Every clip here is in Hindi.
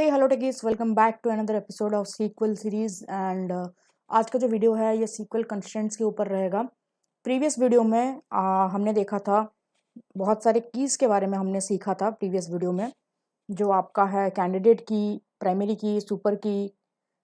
Hey hello techies, welcome back to another episode of sequel series. And आज का जो वीडियो है ये सीक्वल कंस्ट्रेंट्स के ऊपर रहेगा। प्रीवियस वीडियो में हमने देखा था बहुत सारे कीज़ के बारे में हमने सीखा था प्रीवियस वीडियो में, जो आपका है कैंडिडेट की, प्राइमरी की, सुपर की,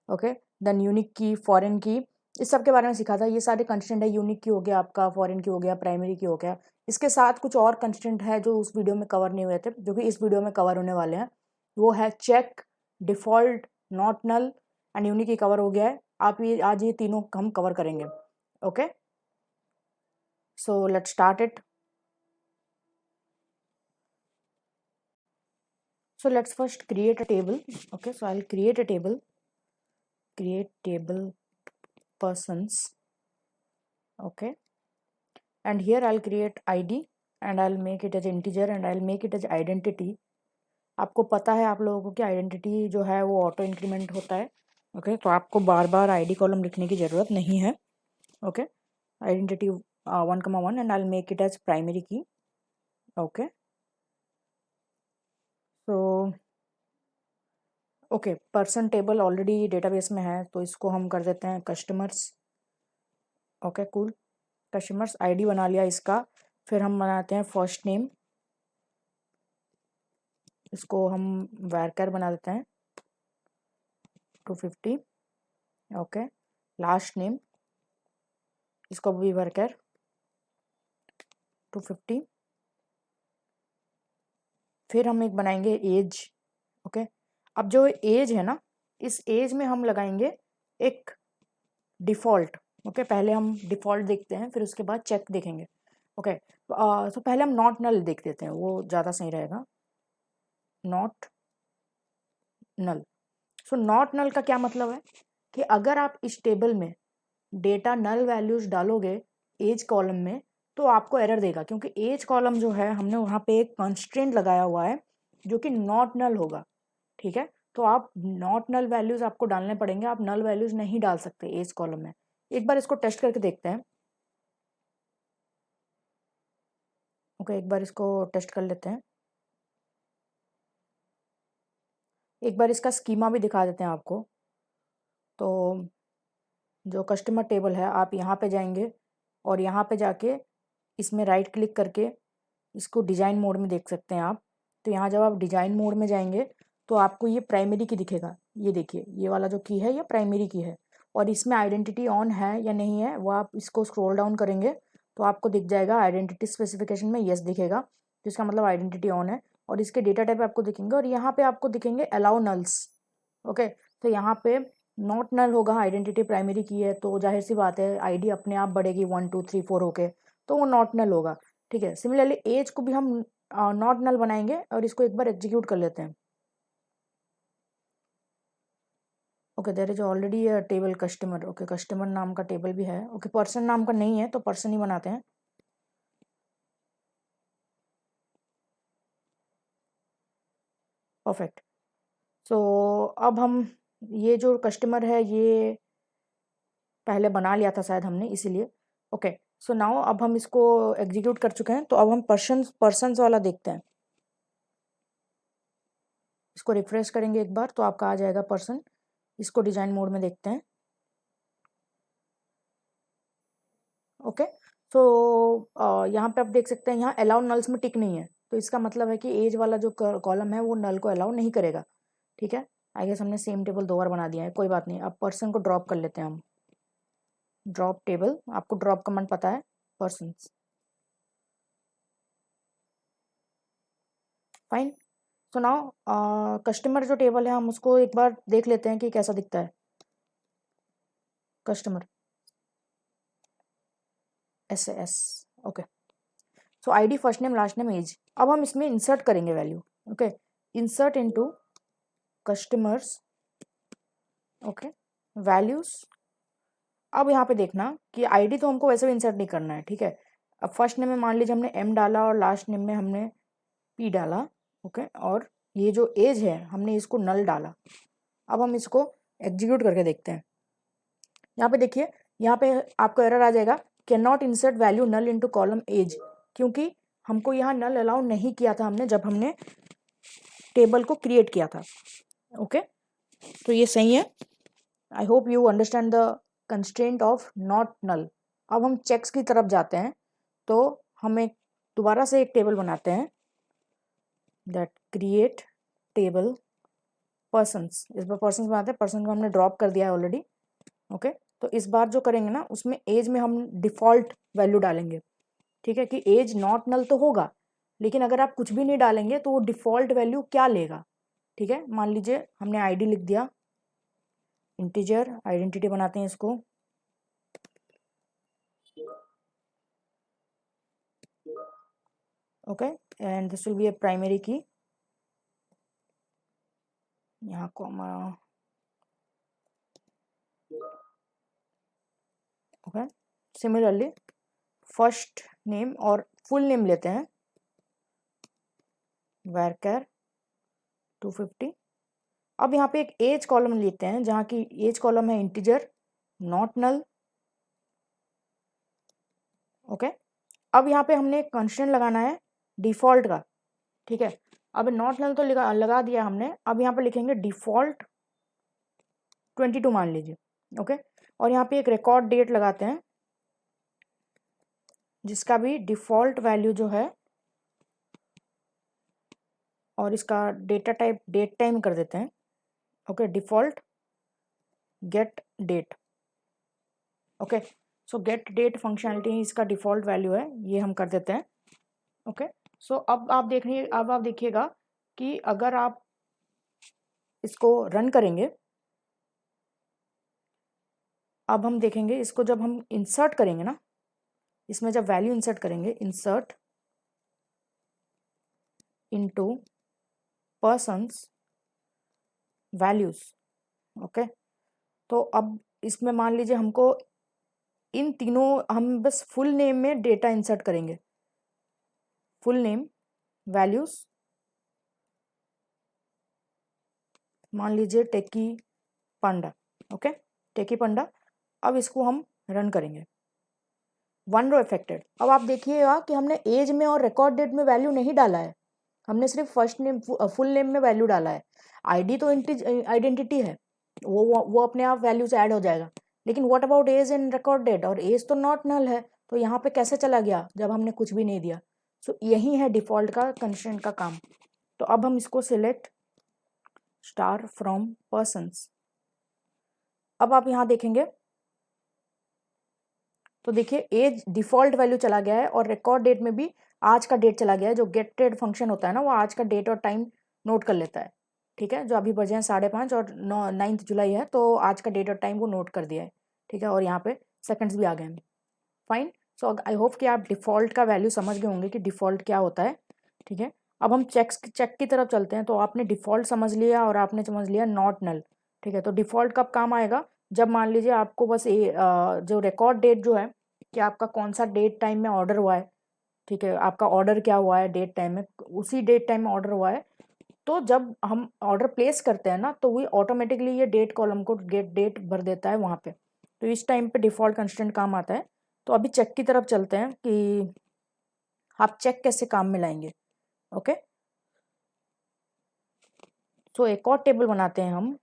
ओके, देन यूनिक की, फॉरेन की, इस सब के बारे में सीखा था। ये सारे कंस्ट्रेंट है, यूनिक की हो गया, आपका फॉरेन की हो गया, प्राइमरी की हो गया। इसके साथ कुछ और कंस्ट्रेंट है जो उस वीडियो में कवर नहीं हुए थे, जो कि इस वीडियो में कवर होने वाले हैं। वो है check, default, not null and unique ही कवर हो गया है। आप ये आज ये तीनों हम कवर करेंगे। Okay, so let's start it. So let's first create a table. Okay, so I'll create a table. Create table persons. Okay, and here I'll create ID and I'll make it as integer and I'll make it as identity. आपको पता है आप लोगों को कि आइडेंटिटी जो है वो ऑटो इंक्रीमेंट होता है। ओके, तो आपको बार बार आईडी कॉलम लिखने की ज़रूरत नहीं है। Okay, identity 1,1 and I'll make it as primary key. Okay, so okay, person table already database में है तो इसको हम कर देते हैं customers. Okay, cool, customers ID बना लिया इसका। फिर हम बनाते हैं फर्स्ट नेम, इसको हम वैरकर बना देते हैं 250। ओके, लास्ट नेम, इसको भी वैरकर 250। फिर हम एक बनाएंगे एज। ओके, अब जो एज है ना, इस एज में हम लगाएंगे एक डिफ़ॉल्ट। ओके, पहले हम डिफ़ॉल्ट देखते हैं, फिर उसके बाद चेक देखेंगे। ओके, तो पहले हम नॉट नल देख देते हैं, वो ज़्यादा सही रहेगा। Not null. So not null का क्या मतलब है कि अगर आप इस टेबल में डेटा नल वैल्यूज डालोगे एज कॉलम में तो आपको एरर देगा, क्योंकि एज कॉलम जो है हमने वहाँ पे एक कंस्ट्रेंट लगाया हुआ है जो कि नॉट नल होगा। ठीक है, तो आप नॉट नल वैल्यूज आपको डालने पड़ेंगे, आप नल वैल्यूज नहीं डाल सकते एज कॉलम में। एक बार इसको टेस्ट करके देखते हैं। ओके, एक बार इसको टेस्ट कर लेते हैं। एक बार इसका स्कीमा भी दिखा देते हैं आपको। तो जो कस्टमर टेबल है, आप यहाँ पे जाएंगे और यहाँ पे जाके इसमें राइट क्लिक करके इसको डिज़ाइन मोड में देख सकते हैं आप। तो यहाँ जब आप डिज़ाइन मोड में जाएंगे तो आपको ये प्राइमरी की दिखेगा। ये देखिए, ये वाला जो की है ये प्राइमरी की है, और इसमें आइडेंटिटी ऑन है या नहीं है वो आप इसको स्क्रॉल डाउन करेंगे तो आपको दिख जाएगा आइडेंटिटी स्पेसिफिकेशन में यस दिखेगा, तो इसका मतलब आइडेंटिटी ऑन है। और इसके डेटा टाइप आपको दिखेंगे और यहाँ पे आपको दिखेंगे अलाउ नल्स। ओके, तो यहाँ पे नॉट नल होगा, आइडेंटिटी प्राइमरी की है तो जाहिर सी बात है आईडी अपने आप बढ़ेगी 1 2 3 4 होके, तो वो नॉट नल होगा। ठीक है, सिमिलरली एज को भी हम नॉट नल बनाएंगे और इसको एक बार एग्जीक्यूट कर लेते हैं। Okay, there is already a table customer. Okay, customer नाम का टेबल भी है। ओके, पर्सन नाम का नहीं है तो पर्सन ही बनाते हैं। परफेक्ट। सो अब हम ये जो कस्टमर है ये पहले बना लिया था शायद हमने, इसीलिए। ओके, सो नाउ अब हम इसको एग्जीक्यूट कर चुके हैं, तो अब हम पर्सन्स वाला देखते हैं। इसको रिफ्रेश करेंगे एक बार तो आपका आ जाएगा पर्सन। इसको डिजाइन मोड में देखते हैं। ओके, सो यहाँ पे आप देख सकते हैं यहाँ अलाउ नल्स में टिक नहीं है, तो इसका मतलब है कि एज वाला जो कॉलम है वो नल को अलाउ नहीं करेगा। ठीक है, आई गेस हमने सेम टेबल 2 बार बना दिया है, कोई बात नहीं। अब पर्सन को ड्रॉप कर लेते हैं हम। ड्रॉप टेबल, आपको ड्रॉप कमांड पता है, person. Fine. So now customer जो टेबल है हम उसको एक बार देख लेते हैं कि कैसा दिखता है। Customers. Okay, so ID, first name, last name, age. अब हम इसमें इंसर्ट करेंगे value. Okay, insert into customers. Okay, values. अब यहाँ पे देखना कि आईडी तो हमको वैसे भी इंसर्ट नहीं करना है। ठीक है, अब फर्स्ट नेम में मान लीजिए हमने एम डाला और लास्ट नेम में हमने पी डाला। ओके, और ये जो एज है हमने इसको नल डाला। अब हम इसको एग्जीक्यूट करके देखते हैं। यहाँ पे देखिए, यहाँ पे आपको एरर आ जाएगा, can not insert value null into column age, क्योंकि हमको यहाँ नल अलाउ नहीं किया था हमने जब हमने टेबल को क्रिएट किया था। ओके, तो ये सही है। I hope you understand the constraint of not null. अब हम चेक्स की तरफ जाते हैं, तो हम एक दोबारा से एक टेबल बनाते हैं, दैट क्रिएट टेबल पर्सन्स। इस बार पर्सन्स बनाते हैं, पर्सन को हमने ड्रॉप कर दिया है ऑलरेडी। ओके, तो इस बार जो करेंगे ना, उसमें एज में हम डिफ़ॉल्ट वैल्यू डालेंगे। ठीक है, कि एज नॉट नल तो होगा, लेकिन अगर आप कुछ भी नहीं डालेंगे तो वो डिफ़ॉल्ट वैल्यू क्या लेगा। ठीक है, मान लीजिए हमने आईडी लिख दिया, इंटीजर आइडेंटिटी बनाते हैं इसको। Okay, and this will be A primary की, यहाँ comma. Okay, similarly first name और फुल नेम लेते हैं, varchar 250। अब यहाँ पे एक एज कॉलम लेते हैं, जहाँ की एज कॉलम है इंटीजर नॉट नल। ओके, अब यहाँ पे हमने एक कंस्ट्रेंट लगाना है डिफ़ॉल्ट का। ठीक है, अब नॉट नल तो लगा दिया हमने, अब यहाँ पे लिखेंगे डिफ़ॉल्ट 22 मान लीजिए। ओके, और यहाँ पे एक रिकॉर्ड डेट लगाते हैं, जिसका भी डिफ़ॉल्ट वैल्यू जो है, और इसका डेटा टाइप डेट टाइम कर देते हैं। Okay, default get date. Okay, so get date functionality इसका डिफ़ॉल्ट वैल्यू है, ये हम कर देते हैं। ओके, सो अब आप देखिएगा कि अगर आप इसको रन करेंगे, अब हम देखेंगे इसको जब हम इंसर्ट करेंगे ना, इसमें जब वैल्यू इंसर्ट करेंगे, insert into persons values. Okay, तो अब इसमें मान लीजिए हमको इन तीनों, हम बस फुल नेम में डेटा इंसर्ट करेंगे, फुल नेम वैल्यूज, मान लीजिए टेकी पांडा। ओके, टेकी पांडा। अब इसको हम रन करेंगे, 1 रो अफेक्टेड। अब आप देखिएगा कि हमने एज में और रिकॉर्ड डेट में वैल्यू नहीं डाला है, हमने सिर्फ फर्स्ट नेम फुल नेम में वैल्यू डाला है। आईडी तो आइडेंटिटी है, वो अपने आप वैल्यू से ऐड हो जाएगा, लेकिन what about age and record date, और एज तो नॉट नल है, तो यहाँ पे कैसे चला गया जब हमने कुछ भी नहीं दिया। सो यही है डिफ़ॉल्ट का कंस्ट्रेंट का काम। तो अब हम इसको सिलेक्ट स्टार फ्रॉम पर्सन्स। अब आप यहाँ देखेंगे तो देखिए एज डिफ़ॉल्ट वैल्यू चला गया है, और रिकॉर्ड डेट में भी आज का डेट चला गया है। जो गेट डेट फंक्शन होता है ना, वो आज का डेट और टाइम नोट कर लेता है। ठीक है, जो अभी बजे हैं 5:30 और 9 जुलाई है, तो आज का डेट और टाइम वो नोट कर दिया है। ठीक है, और यहाँ पे सेकंड्स भी आ गए हैं। फाइन, सो आई होप कि आप डिफ़ॉल्ट का वैल्यू समझ गए होंगे कि डिफ़ॉल्ट क्या होता है। ठीक है, अब हम चेक की तरफ चलते हैं। तो आपने डिफ़ॉल्ट समझ लिया और आपने समझ लिया नॉट नल। ठीक है, तो डिफ़ॉल्ट कब काम आएगा, जब मान लीजिए आपको बस जो रिकॉर्ड डेट जो है कि आपका कौन सा डेट टाइम में ऑर्डर हुआ है। ठीक है, आपका ऑर्डर क्या हुआ है डेट टाइम में, उसी डेट टाइम में ऑर्डर हुआ है। तो जब हम ऑर्डर प्लेस करते हैं ना, तो वो ऑटोमेटिकली ये डेट कॉलम को गेट डेट भर देता है वहाँ पे। तो इस टाइम पे डिफ़ॉल्ट कंस्ट्रेंट काम आता है। तो अभी चेक की तरफ चलते हैं कि आप चेक कैसे काम में लाएंगे। ओके, तो एक और टेबल बनाते हैं हम,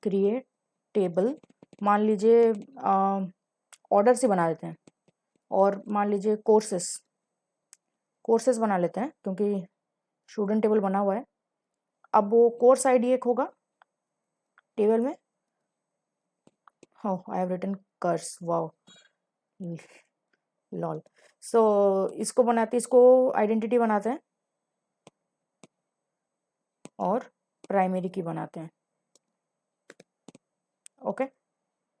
क्रिएट टेबल। मान लीजिए ऑर्डर से बना देते हैं, और मान लीजिए कोर्सेस बना लेते हैं, क्योंकि स्टूडेंट टेबल बना हुआ है। अब वो कोर्स आईडी एक होगा टेबल में। I have written curse, wow, lol. So इसको बनाते, इसको आइडेंटिटी बनाते हैं और प्राइमरी की बनाते हैं। Okay,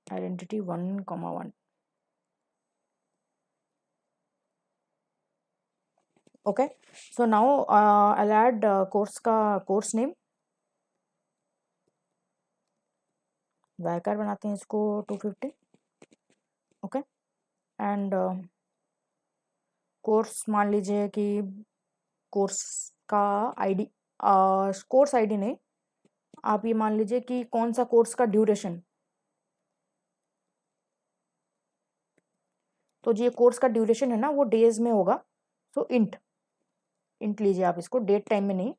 identity 1,1। Okay, so now I'll add course का कोर्स नेम, वैकर बनाते हैं इसको 250। ओके, एंड कोर्स मान लीजिए कि कोर्स का आईडी, कोर्स आईडी नहीं, आप ये मान लीजिए कि कौन सा कोर्स का ड्यूरेशन। तो ये कोर्स का ड्यूरेशन है ना, वो डेज में होगा। सो इंट लीजिए आप इसको, डेट टाइम में नहीं।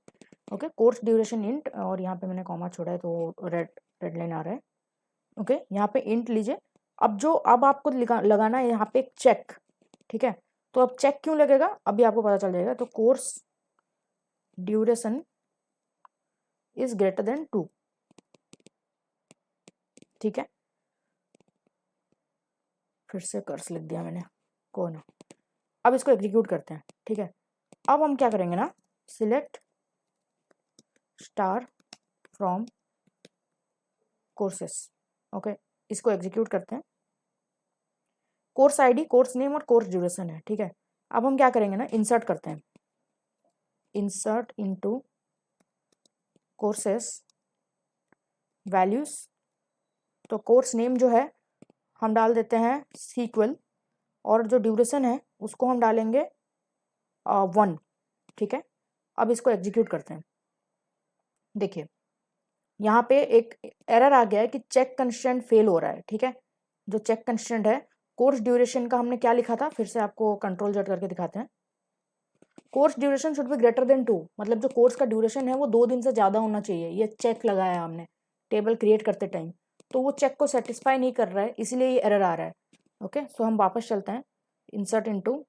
ओके, कोर्स ड्यूरेशन इंट, और यहाँ पे मैंने कॉमा छोड़ा है तो रेड लाइन आ रहा है। ओके, यहाँ पे इंट लीजिए। अब आपको लगाना है यहाँ पे एक चेक, ठीक है। तो अब चेक क्यों लगेगा अभी आपको पता चल जाएगा। तो course duration is greater than 2, ठीक है। फिर से कर्स लिख दिया मैंने, कौन। अब इसको एग्जीक्यूट करते हैं, ठीक है। अब हम क्या करेंगे ना, select star from courses. Okay, इसको एग्जीक्यूट करते हैं। कोर्स आईडी, कोर्स नेम और कोर्स ड्यूरेशन है, ठीक है। अब हम क्या करेंगे ना, इंसर्ट करते हैं, इंसर्ट इनटू कोर्सेस वैल्यूज। तो कोर्स नेम जो है हम डाल देते हैं सीक्वल, और जो ड्यूरेशन है उसको हम डालेंगे 1, ठीक है। अब इसको एग्जीक्यूट करते हैं। देखिए यहाँ पे एक एरर आ गया है कि चेक कंस्ट्रेंट फेल हो रहा है, ठीक है। जो चेक कंस्ट्रेंट है, कोर्स ड्यूरेशन का हमने क्या लिखा था, फिर से आपको कंट्रोल जेड करके दिखाते हैं। Course duration should be greater than 2, मतलब जो कोर्स का ड्यूरेशन है वो 2 दिन से ज़्यादा होना चाहिए। ये चेक लगाया हमने टेबल क्रिएट करते टाइम, तो वो चेक को सेटिस्फाई नहीं कर रहा है, इसलिए ये एरर आ रहा है। ओके, सो हम वापस चलते हैं, इंसर्ट इनटू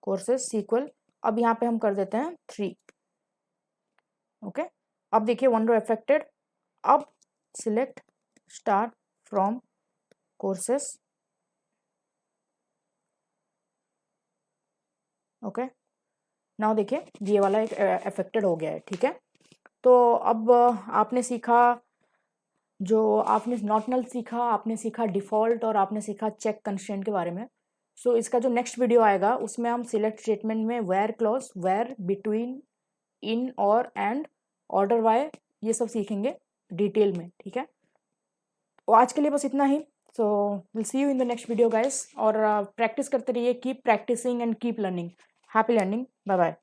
कोर्सेस सीक्वल। अब यहाँ पे हम कर देते हैं 3। ओके, अब देखिए 1 रो अफेक्टेड। अब select star from courses. Okay, now देखिए ये वाला एक अफेक्टेड हो गया है, ठीक है। तो अब आपने सीखा, जो आपने नॉट नल सीखा, आपने सीखा डिफ़ॉल्ट, और आपने सीखा चेक कंस्ट्रेंट के बारे में। सो इसका जो नेक्स्ट वीडियो आएगा उसमें हम सिलेक्ट स्टेटमेंट में वेयर क्लॉज, वेयर, बिटवीन, इन और एंड, ऑर्डर वाई, ये सब सीखेंगे डिटेल में, ठीक है। तो आज के लिए बस इतना ही। So will see you in the next video guys, और प्रैक्टिस करते रहिए, keep practicing and keep learning. Happy learning, bye bye.